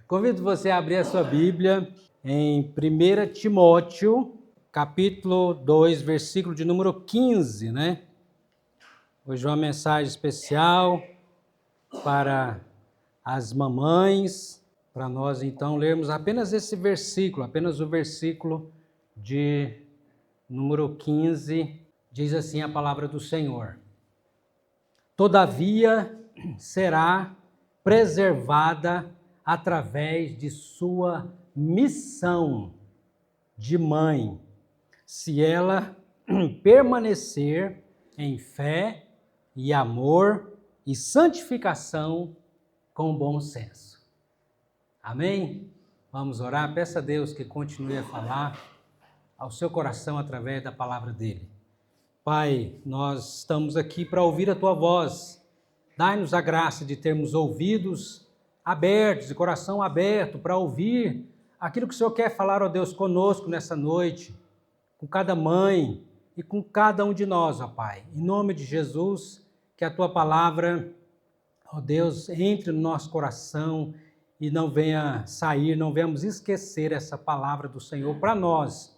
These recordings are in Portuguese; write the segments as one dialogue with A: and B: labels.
A: Convido você a abrir a sua Bíblia em 1 Timóteo, capítulo 2, versículo de número 15, né? Hoje é uma mensagem especial para as mamães, para nós então lermos apenas esse versículo, apenas o versículo de número 15, diz assim a palavra do Senhor: Todavia será preservada através de sua missão de mãe, se ela permanecer em fé e amor e santificação com bom senso. Amém? Vamos orar. Peça a Deus que continue a falar ao seu coração através da palavra dele. Pai, nós estamos aqui para ouvir a tua voz. Dai-nos a graça de termos ouvidos abertos e coração aberto para ouvir aquilo que o Senhor quer falar, ó Deus, conosco nessa noite, com cada mãe e com cada um de nós, ó Pai. Em nome de Jesus, que a tua palavra, ó Deus, entre no nosso coração e não venha sair, não venhamos esquecer essa palavra do Senhor para nós,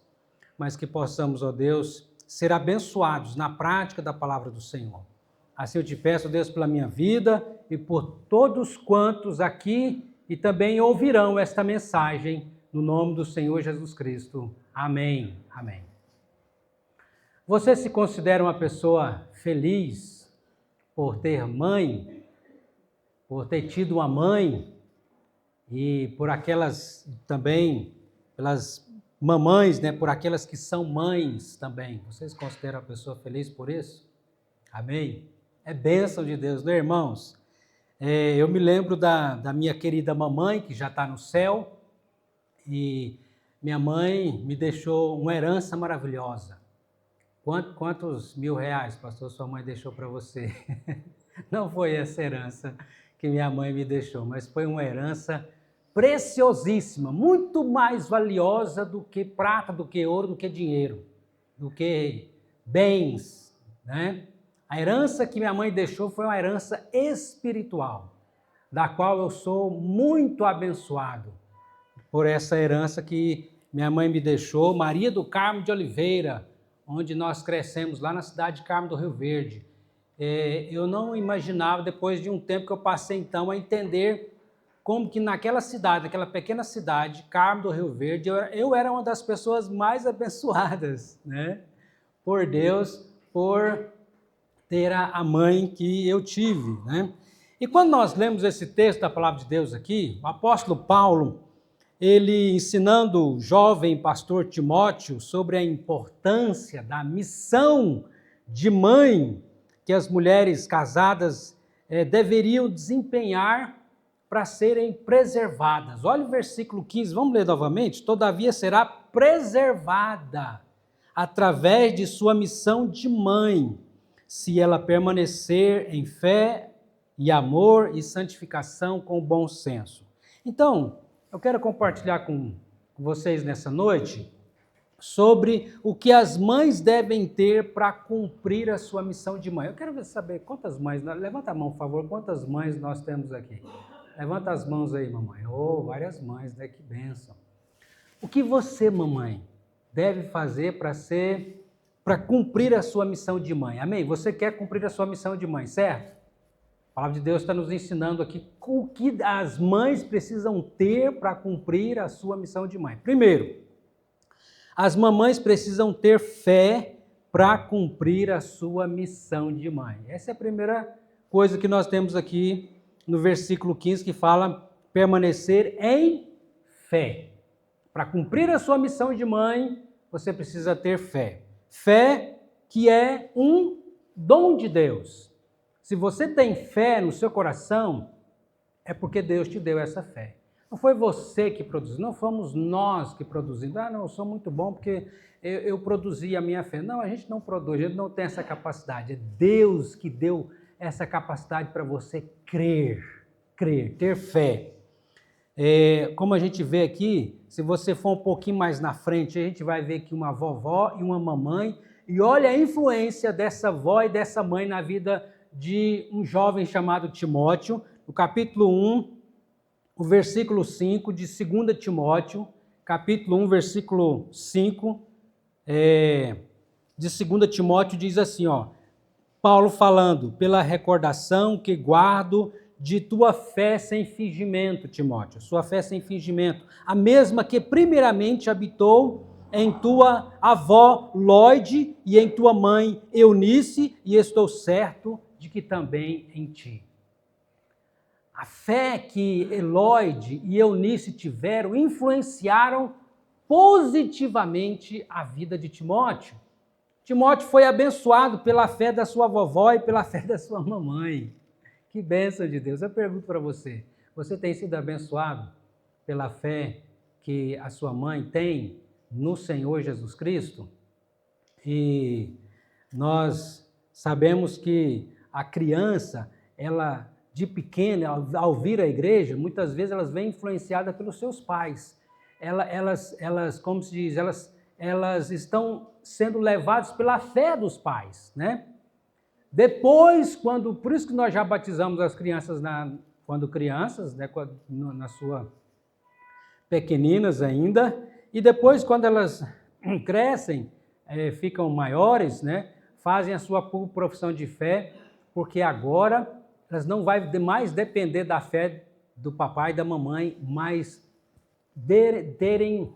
A: mas que possamos, ó Deus, ser abençoados na prática da palavra do Senhor. Assim eu te peço, Deus, pela minha vida e por todos quantos aqui e também ouvirão esta mensagem, no nome do Senhor Jesus Cristo. Amém. Amém. Você se considera uma pessoa feliz por ter mãe, por ter tido uma mãe e por aquelas também, pelas mamães, né, por aquelas que são mães também? Você se considera uma pessoa feliz por isso? Amém? É bênção de Deus, né, irmãos? Eu me lembro da minha querida mamãe, que já está no céu, e minha mãe me deixou uma herança maravilhosa. Quantos R$1.000, pastor, sua mãe deixou para você? Não foi essa herança que minha mãe me deixou, mas foi uma herança preciosíssima, muito mais valiosa do que prata, do que ouro, do que dinheiro, do que bens, né? A herança que minha mãe deixou foi uma herança espiritual, da qual eu sou muito abençoado por essa herança que minha mãe me deixou, Maria do Carmo de Oliveira, onde nós crescemos lá na cidade de Carmo do Rio Verde. Eu não imaginava, depois de um tempo que eu passei então a entender como que naquela cidade, naquela pequena cidade, Carmo do Rio Verde, eu era uma das pessoas mais abençoadas, né? Por Deus, por ter a mãe que eu tive, né? E quando nós lemos esse texto da palavra de Deus aqui, o apóstolo Paulo, ele ensinando o jovem pastor Timóteo sobre a importância da missão de mãe que as mulheres casadas deveriam desempenhar para serem preservadas. Olha o versículo 15, vamos ler novamente. Todavia será preservada através de sua missão de mãe, se ela permanecer em fé e amor e santificação com bom senso. Então, eu quero compartilhar com vocês nessa noite sobre o que as mães devem ter para cumprir a sua missão de mãe. Eu quero saber quantas mães, levanta a mão, por favor, quantas mães nós temos aqui. Levanta as mãos aí, mamãe. Oh, várias mães, né? Que bênção. O que você, mamãe, deve fazer para cumprir a sua missão de mãe? Amém? Você quer cumprir a sua missão de mãe, certo? A palavra de Deus está nos ensinando aqui o que as mães precisam ter para cumprir a sua missão de mãe. Primeiro, as mamães precisam ter fé para cumprir a sua missão de mãe. Essa é a primeira coisa que nós temos aqui no versículo 15, que fala permanecer em fé. Para cumprir a sua missão de mãe, você precisa ter fé. Fé que é um dom de Deus. Se você tem fé no seu coração, é porque Deus te deu essa fé. Não foi você que produziu, não fomos nós que produzimos. Não, eu sou muito bom porque eu produzi a minha fé. Não, a gente não produz, a gente não tem essa capacidade. É Deus que deu essa capacidade para você crer, ter fé. Como a gente vê aqui, se você for um pouquinho mais na frente, a gente vai ver que uma vovó e uma mamãe, e olha a influência dessa avó e dessa mãe na vida de um jovem chamado Timóteo. No capítulo 1, o versículo 5 de 2 Timóteo, capítulo 1, versículo 5, de 2 Timóteo diz assim, Paulo falando, pela recordação que guardo de tua fé sem fingimento, Timóteo, sua fé sem fingimento, a mesma que primeiramente habitou em tua avó Lóide e em tua mãe Eunice, e estou certo de que também em ti. A fé que Lóide e Eunice tiveram influenciaram positivamente a vida de Timóteo. Timóteo foi abençoado pela fé da sua vovó e pela fé da sua mamãe. Que bênção de Deus. Eu pergunto para você, você tem sido abençoado pela fé que a sua mãe tem no Senhor Jesus Cristo? E nós sabemos que a criança, ela de pequena, ao vir à igreja, muitas vezes elas vêm influenciadas pelos seus pais. Elas como se diz, elas estão sendo levadas pela fé dos pais, né? Depois, por isso que nós já batizamos as crianças quando crianças, né, na sua pequeninas ainda, e depois quando elas crescem, ficam maiores, né, fazem a sua profissão de fé, porque agora elas não vão mais depender da fé do papai e da mamãe, mas terem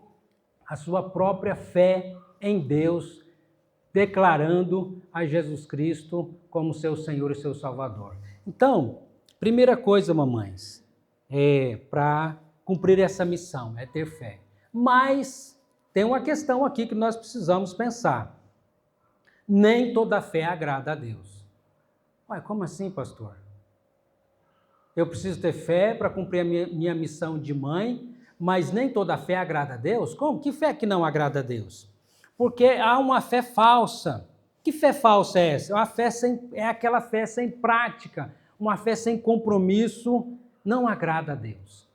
A: a sua própria fé em Deus, declarando a Jesus Cristo como seu Senhor e seu Salvador. Então, primeira coisa, mamães, para cumprir essa missão, é ter fé. Mas tem uma questão aqui que nós precisamos pensar. Nem toda fé agrada a Deus. Ué, como assim, pastor? Eu preciso ter fé para cumprir a minha missão de mãe, mas nem toda fé agrada a Deus? Como? Que fé que não agrada a Deus? Porque há uma fé falsa. Que fé falsa é essa? É aquela fé sem prática, uma fé sem compromisso, não agrada a Deus.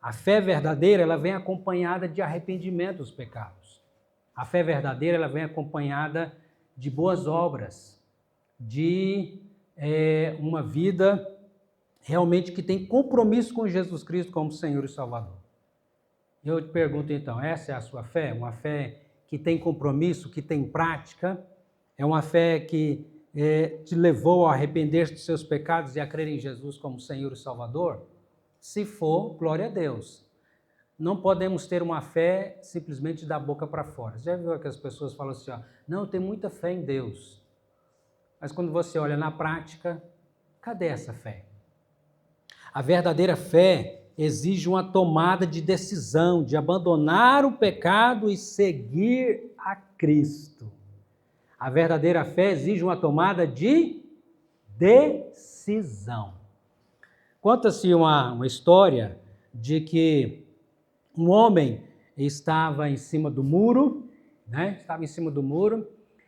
A: A fé verdadeira, ela vem acompanhada de arrependimento dos pecados. A fé verdadeira, ela vem acompanhada de boas obras, de uma vida realmente que tem compromisso com Jesus Cristo como Senhor e Salvador. Eu te pergunto então, essa é a sua fé? Uma fé que tem compromisso, que tem prática? É uma fé que te levou a arrepender-se dos seus pecados e a crer em Jesus como Senhor e Salvador? Se for, glória a Deus. Não podemos ter uma fé simplesmente da boca para fora. Já viu que as pessoas falam assim, não, eu tenho muita fé em Deus. Mas quando você olha na prática, cadê essa fé? A verdadeira fé exige uma tomada de decisão, de abandonar o pecado e seguir a Cristo. A verdadeira fé exige uma tomada de decisão. Conta-se uma história de que um homem estava em cima do muro, né? Estava em cima do muro,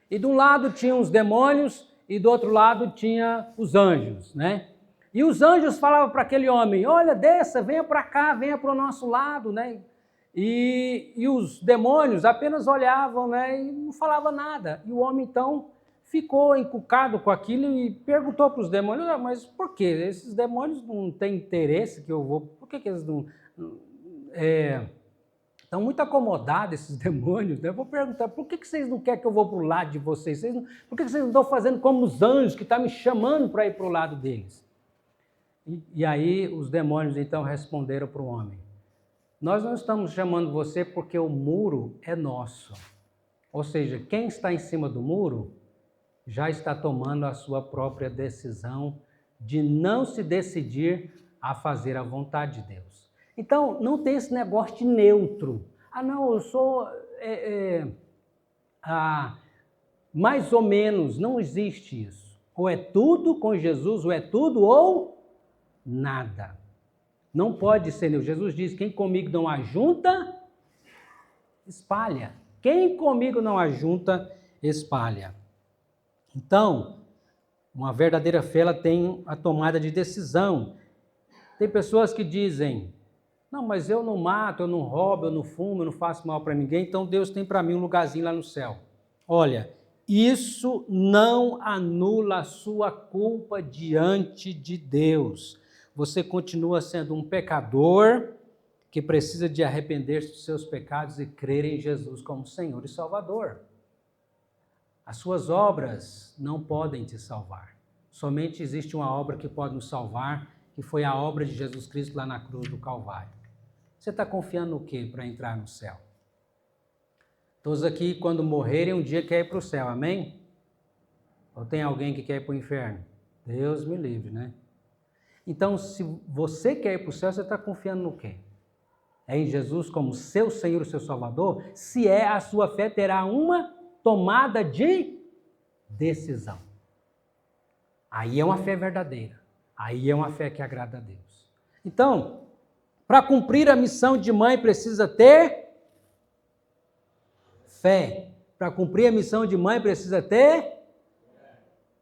A: e de um lado tinha os demônios e do outro lado tinha os anjos, né? E os anjos falavam para aquele homem, olha, desça, venha para cá, venha para o nosso lado, né? E os demônios apenas olhavam, né, e não falavam nada. E o homem, então, ficou encucado com aquilo e perguntou para os demônios, mas por quê? Esses demônios não têm interesse que eu vou... Por que eles não... Estão muito acomodados, esses demônios, né? Eu vou perguntar, por que vocês não querem que eu vou para o lado de vocês? Por que vocês não estão fazendo como os anjos que estão me chamando para ir para o lado deles? E aí os demônios, então, responderam para o homem, nós não estamos chamando você porque o muro é nosso. Ou seja, quem está em cima do muro já está tomando a sua própria decisão de não se decidir a fazer a vontade de Deus. Então, não tem esse negócio de neutro. Não, eu sou mais ou menos. Não existe isso. Ou é tudo com Jesus, ou é tudo ou nada. Não pode ser neutro. Jesus diz, quem comigo não ajunta, espalha. Quem comigo não ajunta, espalha. Então, uma verdadeira fé, ela tem a tomada de decisão. Tem pessoas que dizem, não, mas eu não mato, eu não roubo, eu não fumo, eu não faço mal para ninguém, então Deus tem para mim um lugarzinho lá no céu. Olha, isso não anula a sua culpa diante de Deus. você continua sendo um pecador que precisa de arrepender-se dos seus pecados e crer em Jesus como Senhor e Salvador. As suas obras não podem te salvar. Somente existe uma obra que pode nos salvar, que foi a obra de Jesus Cristo lá na cruz do Calvário. Você está confiando no quê para entrar no céu? Todos aqui, quando morrerem, um dia querem ir para o céu, amém? Ou tem alguém que quer ir para o inferno? Deus me livre, né? Então, se você quer ir para o céu, você está confiando no quê? É em Jesus como seu Senhor e seu Salvador? Se é, a sua fé terá uma tomada de decisão. Aí é uma fé verdadeira. Aí é uma fé que agrada a Deus. Então, para cumprir a missão de mãe, precisa ter fé. Para cumprir a missão de mãe, precisa ter...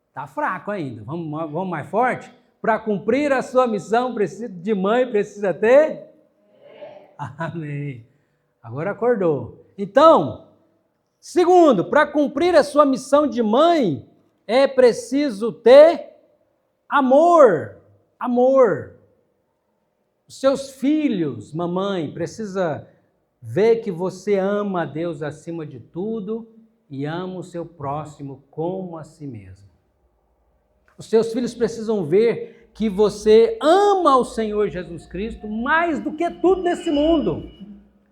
A: Está fraco ainda. Vamos mais forte? Para cumprir a sua missão de mãe, precisa ter... Amém. Agora acordou. Então, segundo, para cumprir a sua missão de mãe, é preciso ter amor. Amor. Os seus filhos, mamãe, precisa ver que você ama a Deus acima de tudo e ama o seu próximo como a si mesmo. Os seus filhos precisam ver que você ama o Senhor Jesus Cristo mais do que tudo nesse mundo.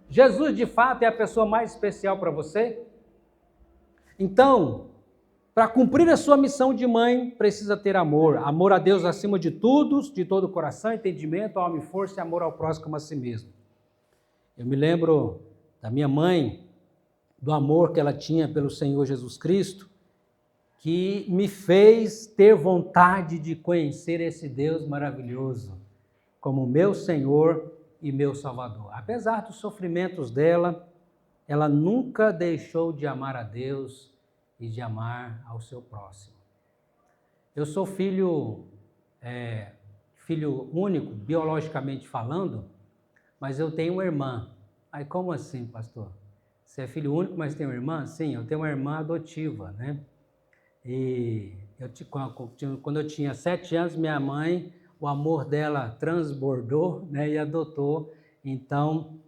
A: Jesus, de fato, é a pessoa mais especial para você? Então, para cumprir a sua missão de mãe, precisa ter amor. Amor a Deus acima de tudo, de todo o coração, entendimento, alma e força e amor ao próximo como a si mesmo. Eu me lembro da minha mãe, do amor que ela tinha pelo Senhor Jesus Cristo, que me fez ter vontade de conhecer esse Deus maravilhoso como meu Senhor e meu Salvador. Apesar dos sofrimentos dela, ela nunca deixou de amar a Deus e de amar ao seu próximo. Eu sou filho único, biologicamente falando, mas eu tenho uma irmã. Aí como assim, pastor? Você é filho único, mas tem uma irmã? Sim, eu tenho uma irmã adotiva, né? E quando eu tinha 7 anos, minha mãe, o amor dela transbordou, né, e adotou, então,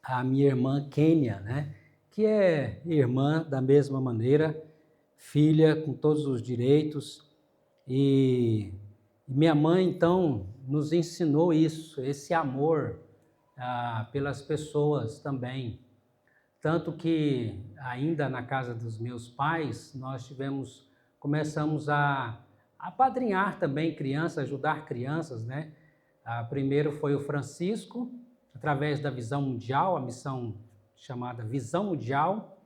A: a minha irmã Kênia, né, que é irmã da mesma maneira, filha com todos os direitos. E minha mãe, então, nos ensinou isso, esse amor pelas pessoas também. Tanto que, ainda na casa dos meus pais, nós começamos a apadrinhar também crianças, ajudar crianças, né? Primeiro foi o Francisco, através da Visão Mundial, a missão chamada Visão Mundial,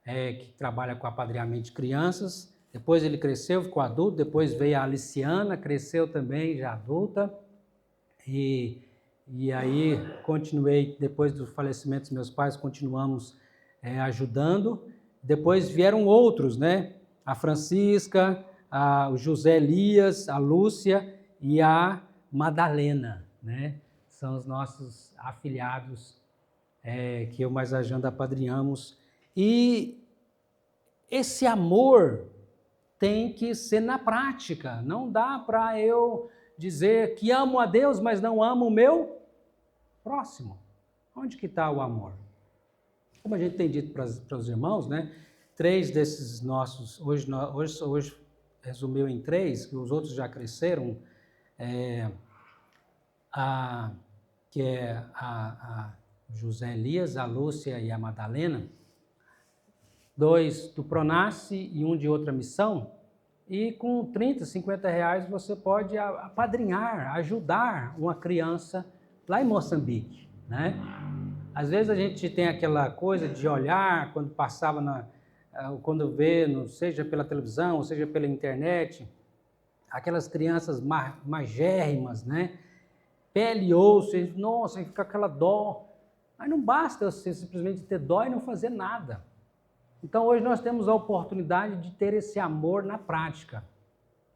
A: que trabalha com apadrinhamento de crianças. Depois ele cresceu, ficou adulto, depois veio a Aliciana, cresceu também, já adulta. E aí continuei, depois do falecimento dos meus pais, continuamos ajudando. Depois vieram outros, né? A Francisca, o José Elias, a Lúcia e a Madalena, né? São os nossos afilhados que eu mais a Janda apadrinhamos. E esse amor tem que ser na prática. Não dá para eu dizer que amo a Deus, mas não amo o meu próximo. Onde que está o amor? Como a gente tem dito para os irmãos, né? 3 desses nossos, hoje resumiu em 3, que os outros já cresceram, que é a José Elias, a Lúcia e a Madalena, 2 do Pronace e 1 de outra missão, e com 30, 50 reais você pode apadrinhar, ajudar uma criança lá em Moçambique, né? Às vezes a gente tem aquela coisa de olhar, quando passava quando vê, seja pela televisão, ou seja pela internet, aquelas crianças magérrimas, né? Pele e osso, e, nossa, fica aquela dó. Mas não basta você simplesmente ter dó e não fazer nada. Então hoje nós temos a oportunidade de ter esse amor na prática.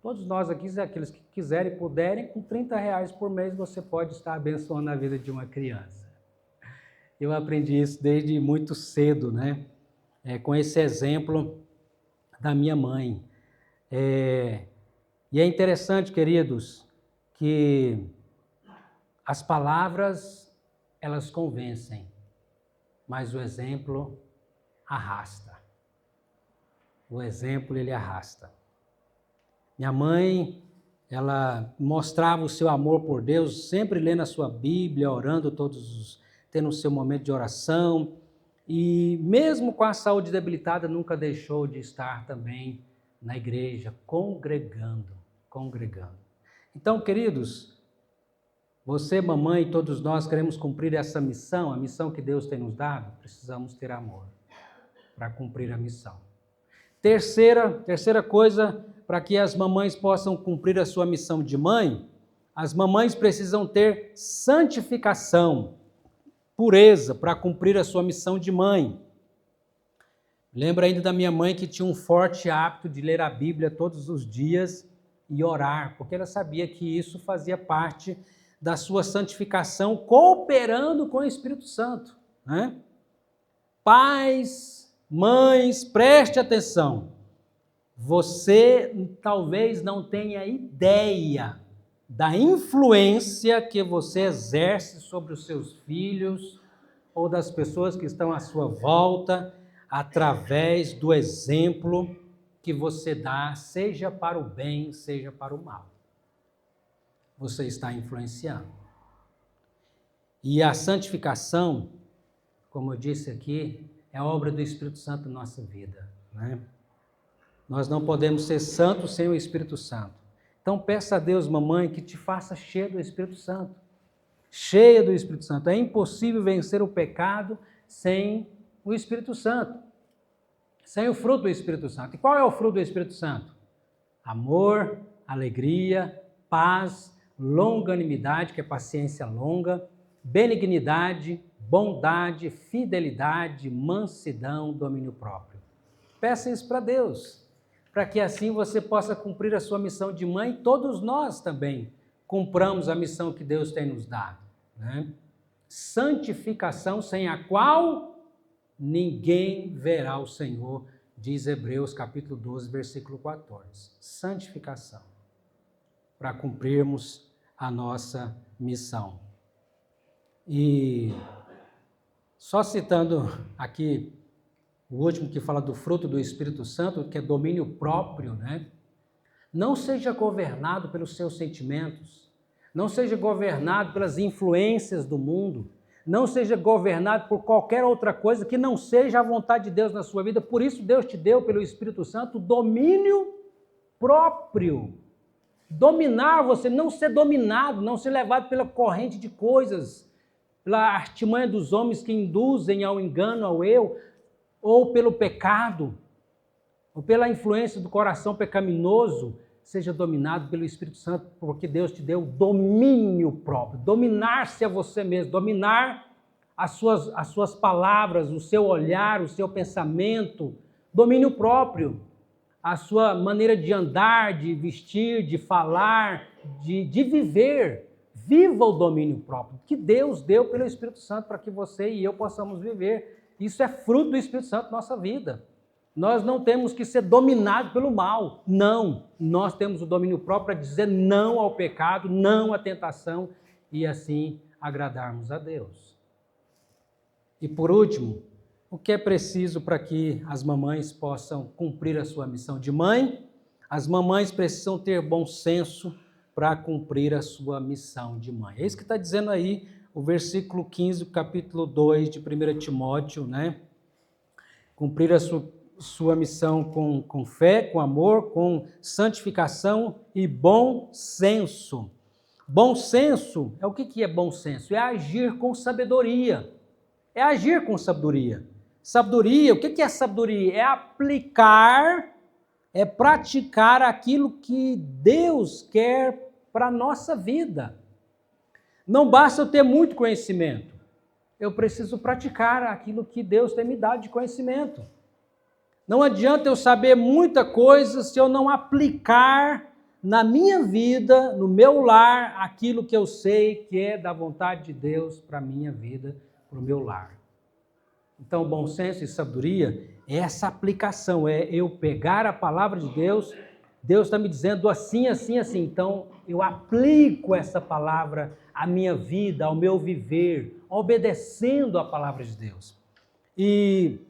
A: Todos nós aqui, aqueles que quiserem e puderem, com 30 reais por mês você pode estar abençoando a vida de uma criança. Eu aprendi isso desde muito cedo, né? Com esse exemplo da minha mãe. E é interessante, queridos, que As palavras, elas convencem, mas o exemplo arrasta. O exemplo, ele arrasta. Minha mãe, ela mostrava o seu amor por Deus, sempre lendo a sua Bíblia, orando tendo o seu momento de oração, e mesmo com a saúde debilitada, nunca deixou de estar também na igreja, congregando. Então, queridos, você, mamãe, e todos nós queremos cumprir essa missão, a missão que Deus tem nos dado, precisamos ter amor para cumprir a missão. Terceira coisa, para que as mamães possam cumprir a sua missão de mãe, as mamães precisam ter santificação, pureza, para cumprir a sua missão de mãe. Lembro ainda da minha mãe que tinha um forte hábito de ler a Bíblia todos os dias e orar, porque ela sabia que isso fazia parte da sua santificação, cooperando com o Espírito Santo, né? Pais, mães, preste atenção. Você talvez não tenha ideia da influência que você exerce sobre os seus filhos ou das pessoas que estão à sua volta, através do exemplo que você dá, seja para o bem, seja para o mal. Você está influenciando. E a santificação, como eu disse aqui, é obra do Espírito Santo na nossa vida, né? Nós não podemos ser santos sem o Espírito Santo. Então peça a Deus, mamãe, que te faça cheia do Espírito Santo. Cheia do Espírito Santo. É impossível vencer o pecado sem o Espírito Santo. Sem o fruto do Espírito Santo. E qual é o fruto do Espírito Santo? Amor, alegria, paz, longanimidade, que é paciência longa, benignidade, bondade, fidelidade, mansidão, domínio próprio. Peça isso para Deus, para que assim você possa cumprir a sua missão de mãe, todos nós também cumpramos a missão que Deus tem nos dado, né? Santificação sem a qual ninguém verá o Senhor, diz Hebreus capítulo 12, versículo 14. Santificação, para cumprirmos a nossa missão. E só citando aqui o último que fala do fruto do Espírito Santo, que é domínio próprio, né? Não seja governado pelos seus sentimentos, não seja governado pelas influências do mundo, não seja governado por qualquer outra coisa que não seja a vontade de Deus na sua vida. Por isso Deus te deu, pelo Espírito Santo, domínio próprio. Dominar você, não ser dominado, não ser levado pela corrente de coisas, pela artimanha dos homens que induzem ao engano, ao eu, ou pelo pecado, ou pela influência do coração pecaminoso. Seja dominado pelo Espírito Santo, porque Deus te deu domínio próprio. Dominar-se a você mesmo, dominar as suas palavras, o seu olhar, o seu pensamento, domínio próprio, a sua maneira de andar, de vestir, de falar, de viver. Viva o domínio próprio, que Deus deu pelo Espírito Santo para que você e eu possamos viver. Isso é fruto do Espírito Santo na nossa vida. Nós não temos que ser dominados pelo mal, não. Nós temos o domínio próprio para dizer não ao pecado, não à tentação e assim agradarmos a Deus. E por último, o que é preciso para que as mamães possam cumprir a sua missão de mãe? As mamães precisam ter bom senso para cumprir a sua missão de mãe. É isso que está dizendo aí o versículo 15, capítulo 2 de 1 Timóteo, né? Cumprir a sua missão com fé, com amor, com santificação e bom senso. Bom senso, o que é bom senso? É agir com sabedoria. É agir com sabedoria. Sabedoria, o que é sabedoria? É aplicar, é praticar aquilo que Deus quer para a nossa vida. Não basta eu ter muito conhecimento. Eu preciso praticar aquilo que Deus tem me dado de conhecimento. Não adianta eu saber muita coisa se eu não aplicar na minha vida, no meu lar, aquilo que eu sei que é da vontade de Deus para a minha vida, para o meu lar. Então, bom senso e sabedoria é essa aplicação, é eu pegar a palavra de Deus, Deus está me dizendo assim, assim, assim. Então, eu aplico essa palavra à minha vida, ao meu viver, obedecendo a palavra de Deus. E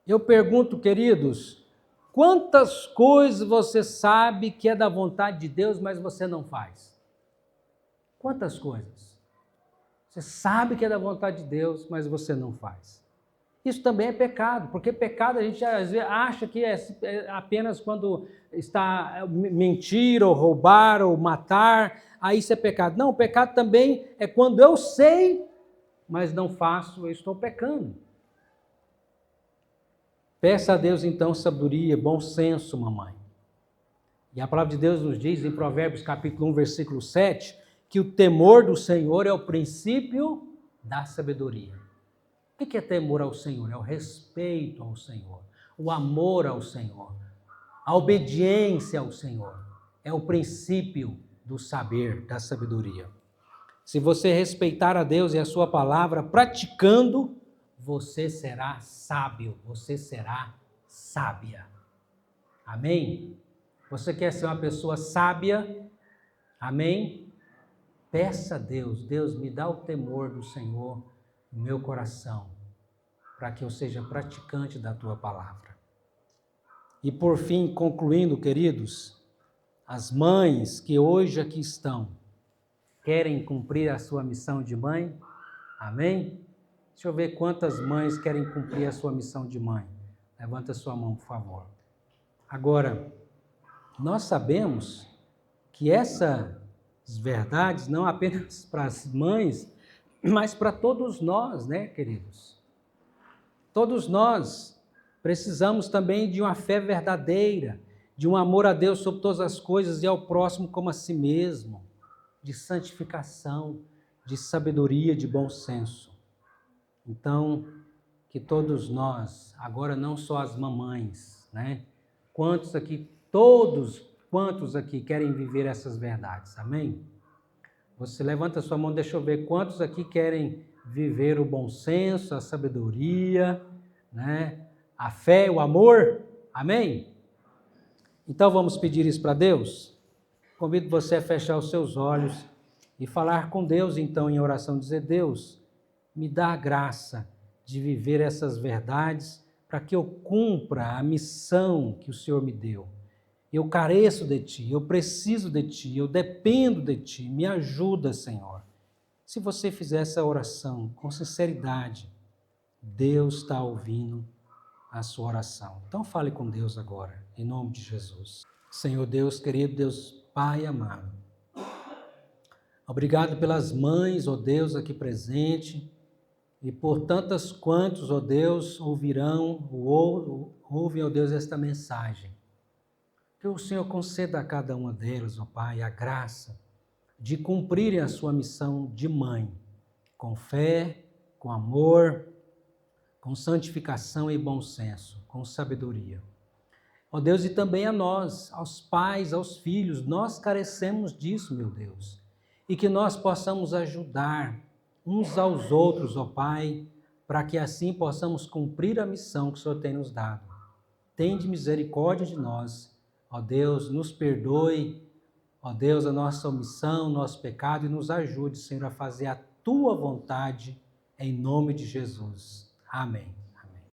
A: eu pergunto, queridos, quantas coisas você sabe que é da vontade de Deus, mas você não faz? Quantas coisas? Você sabe que é da vontade de Deus, mas você não faz. Isso também é pecado, porque pecado a gente às vezes acha que é apenas quando está mentir, ou roubar, ou matar, aí isso é pecado. Não, pecado também é quando eu sei, mas não faço, eu estou pecando. Peça a Deus então sabedoria, bom senso, mamãe. E a palavra de Deus nos diz em Provérbios capítulo 1, versículo 7, que o temor do Senhor é o princípio da sabedoria. O que é temor ao Senhor? É o respeito ao Senhor, o amor ao Senhor, a obediência ao Senhor. É o princípio do saber, da sabedoria. Se você respeitar a Deus e a sua palavra, praticando, você será sábio, você será sábia. Amém? Você quer ser uma pessoa sábia? Amém? Peça a Deus, Deus me dá o temor do Senhor no meu coração, para que eu seja praticante da tua palavra. E por fim, concluindo, queridos, as mães que hoje aqui estão, querem cumprir a sua missão de mãe? Amém? Deixa eu ver quantas mães querem cumprir a sua missão de mãe. Levanta a sua mão, por favor. Agora, nós sabemos que essas verdades, não apenas para as mães, mas para todos nós, né, queridos? Todos nós precisamos também de uma fé verdadeira, de um amor a Deus sobre todas as coisas e ao próximo como a si mesmo, de santificação, de sabedoria, de bom senso. Então, que todos nós, agora não só as mamães, né? Quantos aqui querem viver essas verdades, amém? Você levanta a sua mão, deixa eu ver quantos aqui querem viver o bom senso, a sabedoria, né? A fé, o amor, amém? Então vamos pedir isso para Deus? Convido você a fechar os seus olhos e falar com Deus então em oração, dizer: Deus, me dá a graça de viver essas verdades para que eu cumpra a missão que o Senhor me deu. Eu careço de Ti, eu preciso de Ti, eu dependo de Ti, me ajuda, Senhor. Se você fizer essa oração com sinceridade, Deus está ouvindo a sua oração. Então fale com Deus agora, em nome de Jesus. Senhor Deus querido, Deus Pai amado, obrigado pelas mães, ó Deus, aqui presente, e por tantas quantos, ó Deus, ouvem, ó Deus, esta mensagem. Que o Senhor conceda a cada uma delas, ó Pai, a graça de cumprirem a sua missão de mãe, com fé, com amor, com santificação e bom senso, com sabedoria. Ó Deus, e também a nós, aos pais, aos filhos, nós carecemos disso, meu Deus. E que nós possamos ajudar uns aos outros, ó Pai, para que assim possamos cumprir a missão que o Senhor tem nos dado. Tende misericórdia de nós, ó Deus, nos perdoe, ó Deus, a nossa omissão, nosso pecado, e nos ajude, Senhor, a fazer a Tua vontade, em nome de Jesus. Amém.